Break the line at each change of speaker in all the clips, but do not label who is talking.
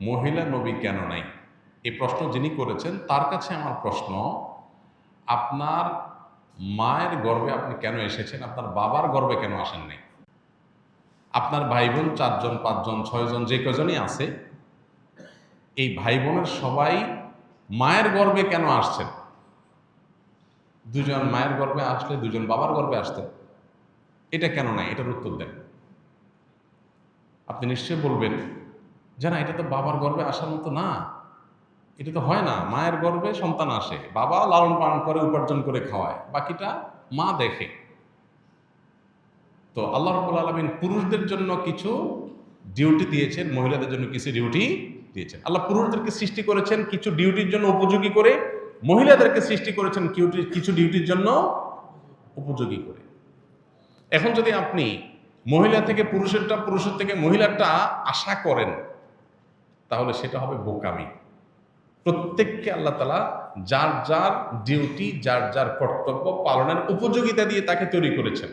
মহিলা নবী কেন নাই? এই প্রশ্ন যিনি করেছেন তার কাছে আমার প্রশ্ন, আপনার মায়ের গর্ভে আপনি কেন এসেছেন? আপনার বাবার গর্ভে কেন আসেন নাই? আপনার ভাই বোন 4 জন 5 জন 6 জন যে কজনই আছে, এই ভাই বোনের সবাই মায়ের গর্ভে কেন আসছেন? 2 জন মায়ের গর্ভে আসলে 2 জন বাবার গর্ভে আসতেন, এটা কেন নাই? এটার উত্তর দেন। আপনি নিশ্চয়ই বলবেন যে না, এটা তো বাবার গর্ভে আসার মতো না, এটা তো হয় না। মায়ের গর্ভে সন্তান আসে, বাবা লালন পালন করে, উপার্জন করে খাওয়ায়, বাকিটা মা দেখে। তো আল্লাহ রাব্বুল আলামিন পুরুষদের জন্য কিছু ডিউটি দিয়েছেন, মহিলাদের জন্য কিছু ডিউটি দিয়েছেন। আল্লাহ পুরুষদেরকে সৃষ্টি করেছেন কিছু ডিউটির জন্য উপযোগী করে, মহিলাদেরকে সৃষ্টি করেছেন কিছু ডিউটির জন্য উপযোগী করে। এখন যদি আপনি মহিলা থেকে পুরুষেরটা, পুরুষের থেকে মহিলারটা আশা করেন, তাহলে সেটা হবে বোকামি। প্রত্যেককে আল্লাহ তাআলা যার যার ডিউটি, যার যার কর্তব্য পালনের উপযোগিতা দিয়ে তাকে তৈরি করেছেন।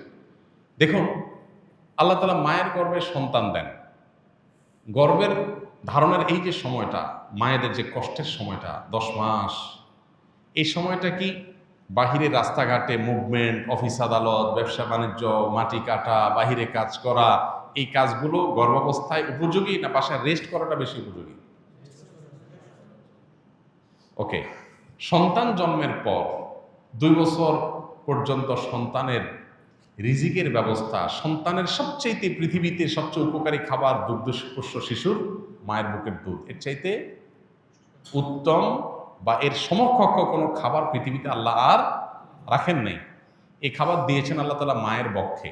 দেখুন, আল্লাহ তাআলা মায়ের গর্ভে সন্তান দেন। গর্ভের ধারণের এই যে সময়টা, মায়েদের যে কষ্টের সময়টা 10 মাস, এই সময়টা কি বাহিরে রাস্তাঘাটে মুভমেন্ট, অফিস আদালত, ব্যবসা বাণিজ্য, মাটি কাটা, বাহিরে কাজ করা, এই কাজগুলো গর্ভাবস্থায় উপযোগী, না বাসায় রেস্ট করাটা বেশি উপযোগী? ওকে, সন্তান জন্মের পর 2 বছর পর্যন্ত সন্তানের রিজিকের ব্যবস্থা, সন্তানের সবচেয়ে পৃথিবীতে সবচেয়ে উপকারী খাবার দুগ্ধপোষ্য শিশুর মায়ের বুকের দুধ। এর চাইতে উত্তম বা এর সমকক্ষ কোনো খাবার পৃথিবীতে আল্লাহ আর রাখেন নাই। এই খাবার দিয়েছেন আল্লাহ তাআলা মায়ের বক্ষে।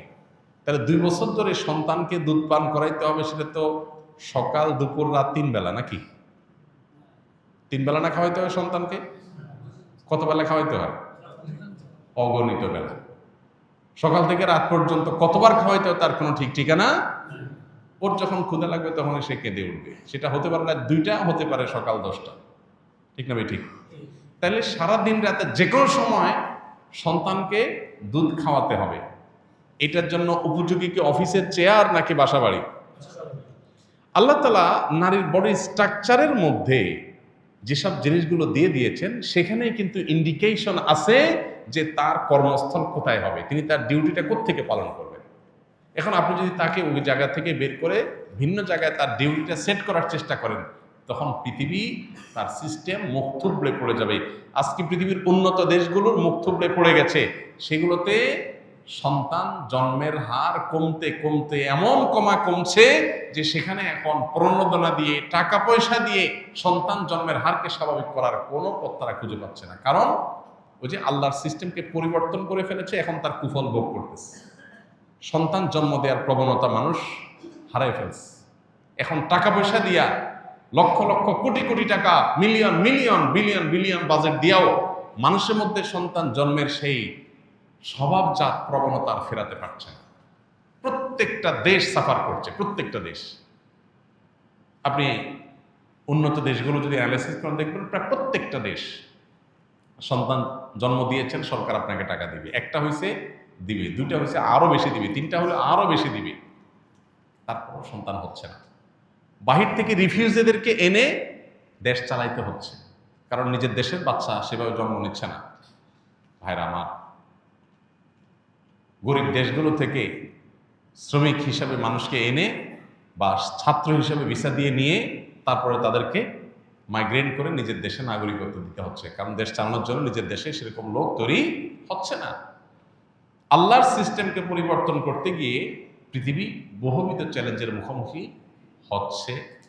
তাহলে 2 বছর ধরে সন্তানকে দুধ পান করাইতে হবে, সেটা তো সকাল দুপুর রাত 3 বেলা, নাকি? 3 বেলা না খাওয়াইতে হয় সন্তানকে? কত বেলা খাওয়াইতে হয়? অগণিত বেলা। সকাল থেকে রাত পর্যন্ত কতবার খাওয়াইতে হয় তার কোনো ঠিক ঠিকানা। ওর যখন ক্ষুধা লাগবে তখন সে কেঁদে উঠবে। সেটা হতে পারে রাত 2টা, হতে পারে সকাল 10টা। ঠিক না ভাই? ঠিক। তাহলে সারাদিন রাতে যে কোনো সময় সন্তানকে দুধ খাওয়াতে হবে। এটার জন্য উপযোগী কি অফিসের চেয়ার নাকি বাসা বাড়ি? আল্লাহ তাআলা নারীর বডি স্ট্রাকচারের মধ্যে যেসব জিনিসগুলো দিয়ে দিয়েছেন, সেখানেই কিন্তু ইন্ডিকেশন আছে যে তার কর্মস্থল কোথায় হবে, তিনি তার ডিউটিটা কোত্থেকে পালন করবেন। এখন আপনি যদি তাকে ওই জায়গা থেকে বের করে ভিন্ন জায়গায় তার ডিউটিটা সেট করার চেষ্টা করেন, তখন পৃথিবী, তার সিস্টেম মুখ থুবড়ে পড়ে যাবে। আজকে পৃথিবীর উন্নত দেশগুলোর মুখ থুবড়ে পড়ে গেছে। সেগুলোতে সন্তান জন্মের হার কমতে কমতে এমন কমছে যে সেখানে এখন প্রণোদনা দিয়ে, টাকা পয়সা দিয়ে সন্তান জন্মের হারকে স্বাভাবিক করার কোনো পথ তারা খুঁজে পাচ্ছে না। কারণ ওই যে আল্লাহর সিস্টেমকে পরিবর্তন করে ফেলেছে, এখন তার কুফল ভোগ করতেছে। সন্তান জন্ম দেওয়ার প্রবণতা মানুষ হারাই ফেলছে। এখন টাকা পয়সা দিয়া, লক্ষ লক্ষ কোটি কোটি টাকা, million million billion billion budget দিয়াও মানুষের মধ্যে সন্তান জন্মের সেই স্বভাবজাত প্রবণতা আর ফেরাতে পারছে না। প্রত্যেকটা দেশ সাফার করছে, প্রত্যেকটা দেশ। আপনি উন্নত দেশগুলো যদি অ্যানালাইসিস করেন, দেখবেন প্রায় প্রত্যেকটা দেশ সন্তান জন্ম দিয়েছেন, সরকার আপনাকে টাকা দিবে। একটা হয়েছে দিবে, 2টা হয়েছে আরো বেশি দিবে, 3টা হলে আরো বেশি দিবে, তারপর সন্তান হচ্ছে না। বাহির থেকে রিফিউজিদেরকে এনে দেশ চালাইতে হচ্ছে, কারণ নিজের দেশের বাচ্চা সেভাবে জন্ম নিচ্ছে না। ভাইরা আমার, গরিব দেশগুলো থেকে শ্রমিক হিসাবে মানুষকে এনে বা ছাত্র হিসাবে ভিসা দিয়ে নিয়ে তারপরে তাদেরকে মাইগ্রেট করে নিজের দেশে নাগরিকত্ব দিতে হচ্ছে, কারণ দেশ চালানোর জন্য নিজের দেশে সেরকম লোক তৈরি হচ্ছে না। আল্লাহর সিস্টেমকে পরিবর্তন করতে গিয়ে পৃথিবী বহুবিধ চ্যালেঞ্জের মুখোমুখি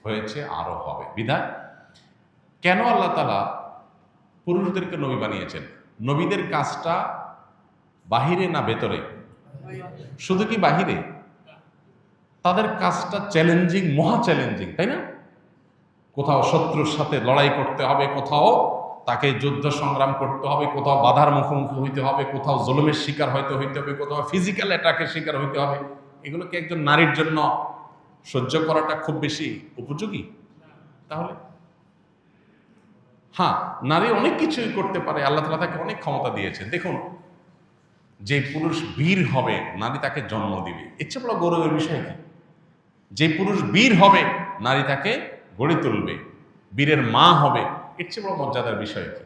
হয়েছে, আরো হবে। বিধায় কেন আল্লাহ তাআলা পুরুষদেরকে নবী বানিয়েছেন? নবীদের কাজটা বাহিরে না ভেতরে? শুধু কি বাহিরে? তাদের কাজটা চ্যালেঞ্জিং, মহা চ্যালেঞ্জিং, তাই না? কোথাও শত্রুর সাথে লড়াই করতে হবে, কোথাও তাকে যুদ্ধ সংগ্রাম করতে হবে, কোথাও বাধার মুখোমুখি হইতে হবে, কোথাও জুলুমের শিকার হইতে হবে, কোথাও ফিজিক্যাল অ্যাটাকের শিকার হইতে হবে। এগুলো কি একজন নারীর জন্য সহ্য করাটা খুব বেশি উপযোগী? তাহলে হ্যাঁ, নারী অনেক কিছুই করতে পারে, আল্লাহ তাআলা তাকে অনেক ক্ষমতা দিয়েছেন। দেখুন, যে পুরুষ বীর হবে, নারী তাকে জন্ম দিবে। ইচ্ছে বড় গৌরবের বিষয় কি? যে পুরুষ বীর হবে, নারী তাকে গড়ে তুলবে, বীরের মা হবে, এর চেয়ে বড় মর্যাদার বিষয় কি?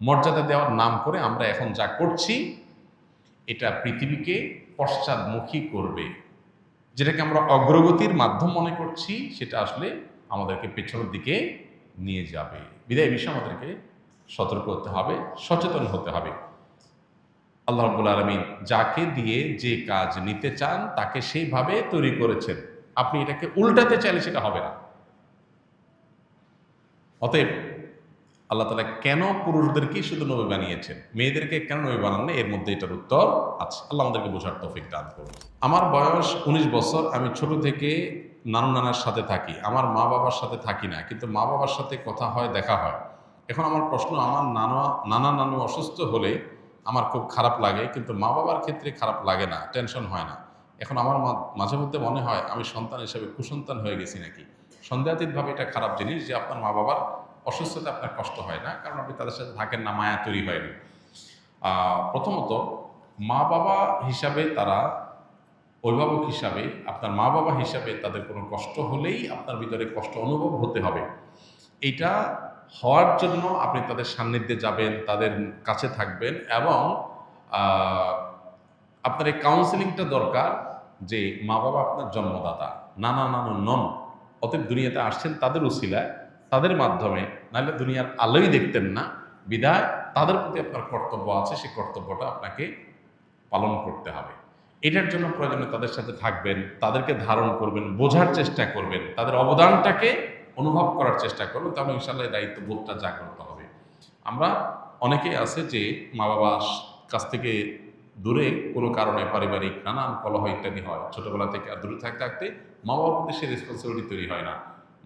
মর্যাদা দেওয়ার নাম করে আমরা এখন যা করছি এটা পৃথিবীকে পশ্চাদমুখী করবে। যেটাকে আমরা অগ্রগতির মাধ্যম মনে করছি সেটা আসলে আমাদেরকে পেছনের দিকে নিয়ে যাবে। বিদায় বিষয়ে আমাদেরকে সতর্ক হতে হবে, সচেতন হতে হবে। আল্লাহ রাব্বুল আলামিন যাকে দিয়ে যে কাজ নিতে চান তাকে সেইভাবে তৈরি করেছেন। আপনি এটাকে উল্টাতে চাইলে সেটা হবে না। অতএব আল্লাহ তাআলা কেন পুরুষদেরকেই শুধু নবী বানিয়েছেন, মেয়েদেরকে কেন নবী বানান না, এর মধ্যে এটার উত্তর আছে। আল্লাহ আমাদেরকে বোঝার তৌফিক দান করুন। আমার বয়স 19 বছর। আমি ছোট থেকে নানু নানার সাথে থাকি, আমার মা বাবার সাথে থাকি না, কিন্তু মা বাবার সাথে কথা হয়, দেখা হয়। এখন আমার প্রশ্ন, আমার নানা নানু অসুস্থ হলে আমার খুব খারাপ লাগে, কিন্তু মা বাবার ক্ষেত্রে খারাপ লাগে না, টেনশন হয় না। এখন আমার মাঝে মধ্যে মনে হয় আমি সন্তান হিসেবে কুসন্তান হয়ে গেছি নাকি। সন্দেহাতীতভাবে এটা খারাপ জিনিস যে আপনার মা বাবার অসুস্থতা আপনার কষ্ট হয় না, কারণ আপনি তাদের সাথে থাকেন না, মায়া তৈরি হয়নি। প্রথমত, মা বাবা হিসাবে তারা, অভিভাবক হিসাবে আপনার মা বাবা হিসাবে তাদের কোনো কষ্ট হলেই আপনার ভিতরে কষ্ট অনুভব হতে হবে। এটা হওয়ার জন্য আপনি তাদের সান্নিধ্যে যাবেন, তাদের কাছে থাকবেন, এবং আপনার এই কাউন্সিলিংটা দরকার যে মা বাবা আপনার জন্মদাতা, নানা নানু নন, অতএব দুনিয়াতে আসছেন তাদের উসিলায়, তাদের মাধ্যমে, নাহলে দুনিয়ার আলোই দেখতেন না। বিধায় তাদের প্রতি আপনার কর্তব্য আছে, সেই কর্তব্যটা আপনাকে পালন করতে হবে। এটার জন্য প্রয়োজনে তাদের সাথে থাকবেন, তাদেরকে ধারণ করবেন, বোঝার চেষ্টা করবেন, তাদের অবদানটাকে অনুভব করার চেষ্টা করবেন, তাহলে ইনশাআল্লাহ এই দায়িত্ববোধটা জাগ্রত হবে। আমরা অনেকেই আছে যে মা বাবার কাছ থেকে দূরে কোনো কারণে পারিবারিক নানান কলহ ইত্যাদি হয়, ছোটবেলা থেকে আর দূরে থাকতে থাকতে মা বাবার প্রতি সে রেসপন্সিবিলিটি তৈরি হয় না।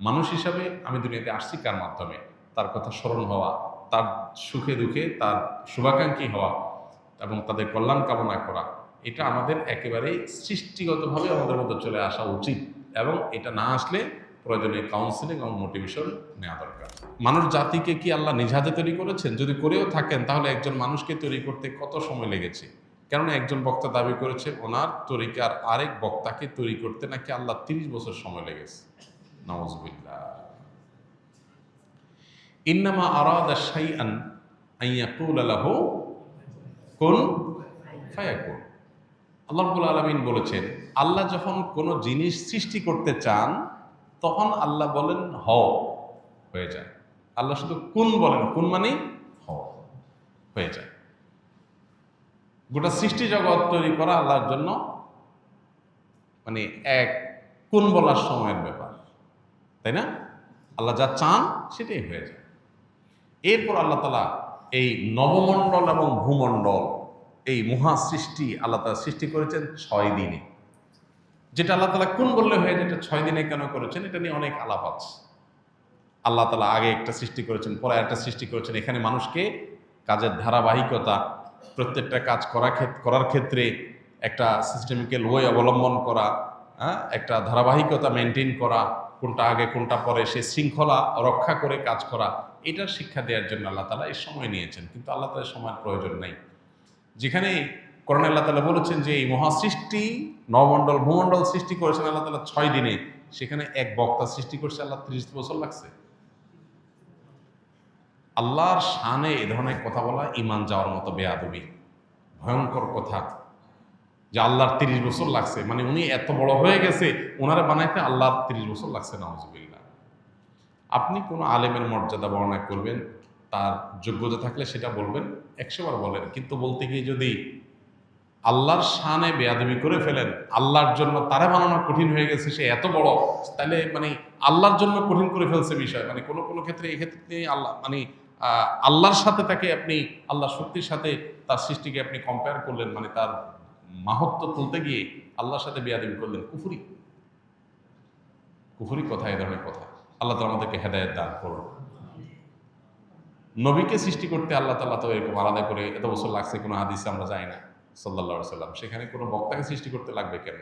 মানুষ হিসাবে আমি দুনিয়াতে আসছি কার মাধ্যমে? তার কথা স্মরণ হওয়া, তার সুখে দুঃখে তার শুভাকাঙ্ক্ষী হওয়া এবং তাদের কল্যাণ কামনা করা, এটা আমাদের একেবারেই সৃষ্টিগতভাবে আমাদের মধ্যে চলে আসা উচিত। এবং এটা না আসলে প্রয়োজনে কাউন্সিলিং এবং মোটিভেশন নেওয়া দরকার। মানুষ জাতিকে কি আল্লাহ নিজ হাতে তৈরি করেছেন? যদি করেও থাকেন তাহলে একজন মানুষকে তৈরি করতে কত সময় লেগেছে? কেননা একজন বক্তা দাবি করেছে ওনার তরিকার আরেক বক্তাকে তৈরি করতে নাকি আল্লাহ 30 বছর সময় লেগেছে। নাউযুবিল্লাহ। ইন্নামা আরাদা শাইআন আইয়াকুলা লাহু কুন ফায়াকুন। আল্লাহ রাব্বুল আলামিন বলেছেন, আল্লাহ যখন কোনো জিনিস সৃষ্টি করতে চান তখন আল্লাহ বলেন হও, হয়ে যায়। আল্লাহ শুধু কুন বলেন, কুন মানে হও, হয়ে যায়। গোটা সৃষ্টি জগৎ তৈরি করা আল্লাহর জন্য মানে এক কুন বলার সময়ের ব্যাপার, তাই না? আল্লাহ যা চান সেটাই হয়ে যায়। এরপর আল্লাহ তাআলা এই নবমণ্ডল এবং ভূমণ্ডল, এই মহা সৃষ্টি আল্লাহ তাআলা সৃষ্টি করেছেন 6 দিনে। যেটা আল্লাহ তাআলা কোন বললে হয়ে যেটা 6 দিনে কেন করেছেন, এটা নিয়ে অনেক আলাপ আছে। আল্লাহ তাআলা আগে একটা সৃষ্টি করেছেন, পরে একটা সৃষ্টি করেছেন। এখানে মানুষকে কাজের ধারাবাহিকতা, প্রত্যেকটা কাজ করার ক্ষেত্রে একটা সিস্টেমিক্যাল ওয়ে অবলম্বন করা, একটা ধারাবাহিকতা মেনটেন করা, কোনটা আগে কোনটা পরে, সে শৃঙ্খলা রক্ষা করে কাজ করা, এটার শিক্ষা দেওয়ার জন্য আল্লাহ তাআলা এই সময় নিয়েছেন। কিন্তু আল্লাহ তাআলা সময়ের প্রয়োজন নেই। যেখানে কোরআনে আল্লাহ তাআলা বলেছেন যে এই মহাসৃষ্টি নবমণ্ডল ভূমণ্ডল সৃষ্টি করেছেন আল্লাহ তাআলা 6 দিনে, সেখানে এক বক্তা সৃষ্টি করছে আল্লাহ 30 বছর লাগছে। আল্লাহর শানে এ ধরনের কথা বলা ঈমান যাওয়ার মতো বেয়াদবি, ভয়ঙ্কর কথা। যে আল্লাহর 30 বছর লাগছে, মানে উনি এত বড় হয়ে গেছে, ওনারা বানাইতে আল্লাহর 30 বছর লাগছে, নাউযুবিল্লাহ। আপনি কোনো আলেমের মর্যাদা বর্ণনা করবেন, তার যোগ্যতা থাকলে সেটা বলবেন, 100 বার বলেন, কিন্তু বলতে গিয়ে যদি আল্লাহর শানে বেয়াদবি করে ফেলেন, আল্লাহর জন্য তারা বানানো কঠিন হয়ে গেছে, সে এত বড়, তাহলে মানে আল্লাহর জন্য কঠিন করে ফেলছে বিষয়। মানে কোনো কোনো ক্ষেত্রে এই ক্ষেত্রে আল্লাহ মানে আল্লাহর সাথে তাকে আপনি আল্লাহর শক্তির সাথে তার সৃষ্টিকে আপনি কম্পেয়ার করলেন, মানে তার মাহাত্ম্য তুলতে গিয়ে আল্লাহর সাথে বেয়াদবি করলেন। কুফরি, কুফরি কথা, এই ধরনের কথা। আল্লাহ তাআলা আমাদেরকে হেদায়েত দান করুন। নবীকে সৃষ্টি করতে আল্লাহ তাআলা তো এরকম আলাদা করে এত বছর লাগছে কোনো হাদিসে আমরা জানি না, সাল্লাল্লাহু আলাইহি সাল্লাম। সেখানে কোনো বক্তাকে সৃষ্টি করতে লাগবে কেন?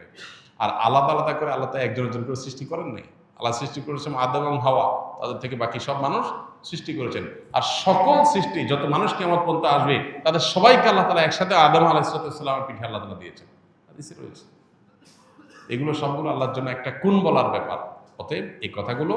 আর আলাদা আলাদা করে আল্লাহ তো একজন একজন করে সৃষ্টি করেন নাই। আল্লাহ সৃষ্টি করেছেন আদম এবং হাওয়া, তাদের থেকে বাকি সব মানুষ সৃষ্টি করেছেন। আর সকল সৃষ্টি যত মানুষ কিয়ামত পর্যন্ত আসবে তাদের সবাইকে আল্লাহ তাআলা একসাথে আদম আলাইহিস সালামের পিঠে আল্লাহ তাআলা দিয়েছেন, হাদিসে রয়েছে। এগুলো সবগুলো আল্লাহর জন্য একটা কুন বলার ব্যাপার। অতএব এই কথাগুলো